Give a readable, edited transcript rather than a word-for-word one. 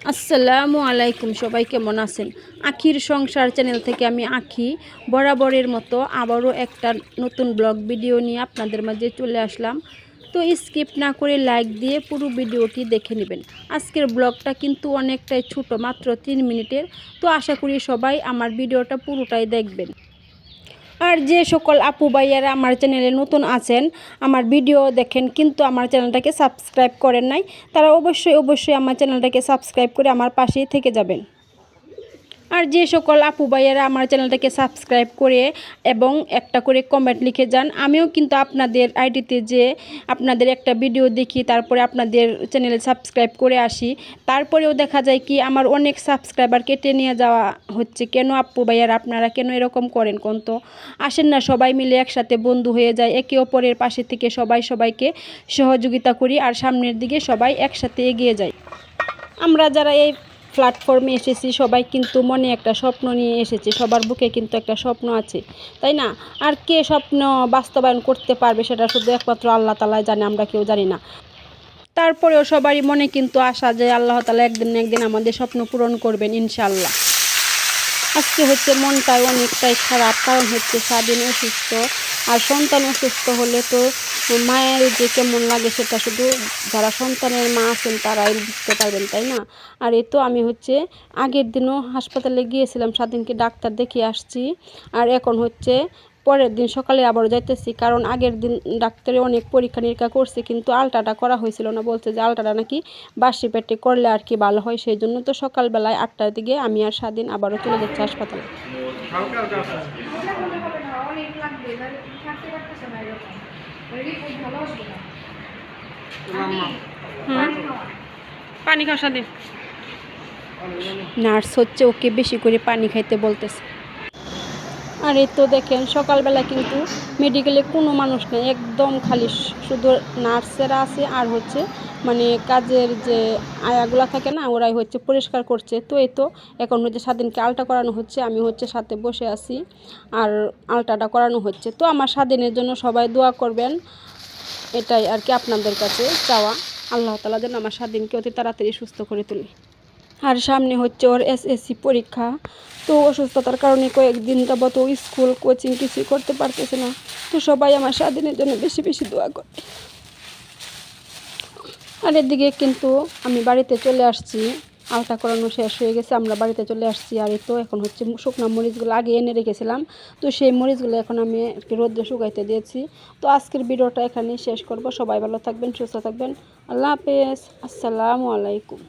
আসসালামু আলাইকুম, সবাই কেমন আছেন? আখির সংসার চ্যানেল থেকে আমি আখি বরাবরের মতো আবারও একটা নতুন ব্লগ ভিডিও নিয়ে আপনাদের মাঝে চলে আসলাম। তো স্কিপ না করে লাইক দিয়ে পুরো ভিডিওটি দেখে নেবেন। আজকের ব্লগটা কিন্তু অনেকটাই ছোট, মাত্র 3 মিনিটের। তো আশা করি সবাই আমার ভিডিওটা পুরোটাই দেখবেন। আর যে সকল আপু ভাইয়ারা আমার চ্যানেলে নতুন আছেন, আমার ভিডিও দেখেন কিন্তু আমার চ্যানেলটাকে সাবস্ক্রাইব করেন নাই, তারা অবশ্যই আমার চ্যানেলটাকে সাবস্ক্রাইব করে আমার পাশেই থেকে যাবেন। আর যে সকল আপু ভাইয়ারা আমার চ্যানেলটাকে সাবস্ক্রাইব করে এবং একটা করে কমেন্ট লিখে যান, আমিও কিন্তু আপনাদের আইডিতে যে আপনাদের একটা ভিডিও দেখি, তারপরে আপনাদের চ্যানেলে সাবস্ক্রাইব করে আসি, তারপরেও দেখা যায় কি আমার অনেক সাবস্ক্রাইবার কেটে নিয়ে যাওয়া হচ্ছে। কেন আপু ভাইয়ারা আপনারা কেন এরকম করেন কোন তো? আসেন না সবাই মিলে একসাথে বন্ধু হয়ে যায়, একে অপরের পাশে থেকে সবাইকে সহযোগিতা করি আর সামনের দিকে সবাই একসাথে এগিয়ে যাই। আমরা যারা এই প্ল্যাটফর্মে এসেছি সবাই কিন্তু মনে একটা স্বপ্ন নিয়ে এসেছি, সবার বুকে কিন্তু একটা স্বপ্ন আছে, তাই না? আর কে স্বপ্ন বাস্তবায়ন করতে পারবে সেটা শুধু একমাত্র আল্লাহ তাআলাই জানে, আমরা কেউ জানি না। তারপরেও সবারই মনে কিন্তু আশা যে আল্লাহ তাআলা একদিন না একদিন আমাদের স্বপ্ন পূরণ করবেন ইনশাআল্লাহ। আজকে হচ্ছে মনটাই অনেকটাই খারাপ, কারণ হচ্ছে স্বাধীন অসুস্থ, আর সন্তান অসুস্থ হলে তো মায়ের যে কেমন লাগে সেটা শুধু যারা সন্তানের মা আছেন তারাই বুঝতে পারবেন, তাই না? আর এই তো আমি হচ্ছে আগের দিনও হাসপাতালে গিয়েছিলাম, স্বাধীনকে ডাক্তার দেখিয়ে আসছি। আর এখন হচ্ছে পরের দিন সকালে আবারও যাইতেছি, কারণ আগের দিন ডাক্তারে অনেক পরীক্ষা নিরীক্ষা করছে কিন্তু আলট্রাটা করা হয়েছিল না, বলছে যে আলট্রাটা নাকি বাসি পেটে করলে আর কি ভালো হয়। সেই জন্য তো সকালবেলায় 8টার দিকে আমি আর স্বাধীন আবারও চলে যাচ্ছি হাসপাতালে। পানি খাওয়া স্বাধীন, নার্স হচ্ছে ওকে বেশি করে পানি খাইতে বলতেছে। আর এই তো দেখেন সকালবেলা কিন্তু মেডিকেলে কোনো মানুষ নেই, একদম খালি, শুধু নার্সেরা আছে আর হচ্ছে মানে কাজের যে আয়াগুলা থাকে না, ওরাই হচ্ছে পরিষ্কার করছে। তো এই তো এখন হচ্ছে স্বাধীনকে আলট্রা করানো হচ্ছে, আমি হচ্ছে সাথে বসে আছি আর আলট্রাটা করানো হচ্ছে। তো আমার স্বাধীনের জন্য সবাই দোয়া করবেন, এটাই আর কি আপনাদের কাছে চাওয়া। আল্লাহ তাআলা যেন আমার স্বাধীনকে অতি তাড়াতাড়ি সুস্থ করে তুলি। আর সামনে হচ্ছে ওর এসএসসি পরীক্ষা, তো অসুস্থতার কারণে কয়েকদিন যাবত ও স্কুল কোচিং কিছুই করতে পারতেছে না। তো সবাই আমার স্বাধীনের জন্য বেশি দোয়া করে। আর এদিকে কিন্তু আমি বাড়িতে চলে আসছি, আলতা করানো শেষ হয়ে গেছে, আমরা বাড়িতে চলে আসছি। আর এই তো এখন হচ্ছে শুকনো মরিচগুলো আগে এনে রেখেছিলাম, তো সেই মরিচগুলো এখন আমি রোদ্রে শুকাইতে দিয়েছি। তো আজকের ভিডিওটা এখানেই শেষ করব। সবাই ভালো থাকবেন, সুস্থ থাকবেন। আল্লাহ হাফেজ, আসসালামু আলাইকুম।